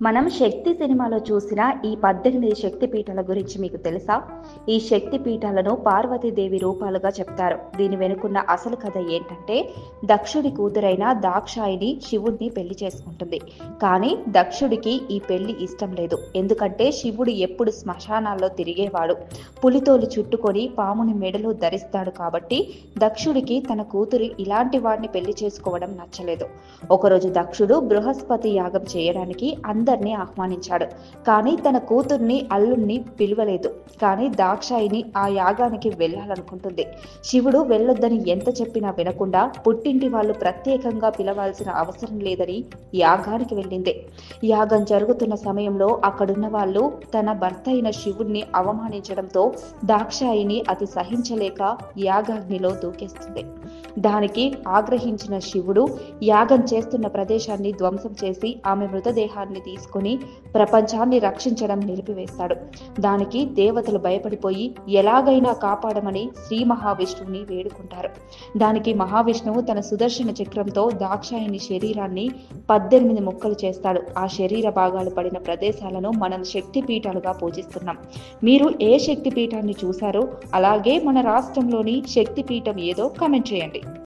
మనం 'శక్తి' సినిమాలో చూసిన ఈ 18 శక్తి పీఠాల గురించి మీకు తెలుసా? ఈ శక్తి పీఠాలను పార్వతీదేవి రూపాలుగా చెప్తారు. దీని వెనుకున్న అసలు కథ ఏంటంటే, దక్షుడి కూతురైన దాక్షాయిని శివుడిని పెళ్లి చేసుకుంటుంది. కానీ దక్షుడికి ఈ పెళ్లి ఇష్టం లేదు. ఎందుకంటే శివుడు ఎప్పుడు శ్మశానాల్లో తిరిగేవాడు. పులితోలు చుట్టుకొని పాముని మెడలో ధరిస్తాడు కాబట్టి దక్షుడికి తన కూతురు ఇలాంటి వాడిని పెళ్లి చేసుకోవడం నచ్చలేదు. ఒకరోజు దక్షుడు బృహస్పతి యాగం చేయడానికి అందరినీ ఆహ్వానించాడు. కానీ తన కూతుర్ని అల్లుణ్ణి పిలవలేదు. కానీ దాక్షాయిని ఆ యాగానికి వెళ్ళాలనుకుంటుంది. శివుడు వెళ్ళొద్దని ఎంత చెప్పినా వినకుండా పుట్టింటి వాళ్ళు ప్రత్యేకంగా పిలవాల్సిన అవసరం లేదని యాగానికి వెళ్ళింది. యాగం జరుగుతున్న సమయంలో అక్కడున్న వాళ్ళు తన భర్త అయిన శివుణ్ణి అవమానించడంతో దాక్షాయిని అది సహించలేక యాగాగ్నిలో దూకేస్తుంది. దానికి ఆగ్రహించిన శివుడు యాగం చేస్తున్న ప్రదేశాన్ని ధ్వంసం చేసి ఆమె మృతదేహాన్ని తీసుకుని ప్రపంచాన్ని రక్షించడం నిలిపివేస్తాడు. దానికి దేవతలు భయపడిపోయి ఎలాగైనా కాపాడమని శ్రీ మహావిష్ణువుని వేడుకుంటారు. దానికి మహావిష్ణువు తన సుదర్శన చక్రంతో దాక్షాయిని శరీరాన్ని 18 ముక్కలు చేస్తాడు. ఆ శరీర భాగాలు పడిన ప్రదేశాలను మనం శక్తి పీఠాలుగా పూజిస్తున్నాం. మీరు ఏ శక్తి పీఠాన్ని చూశారో అలాగే మన రాష్ట్రంలోని శక్తి పీఠం ఏదో కామెంట్ చేయండి.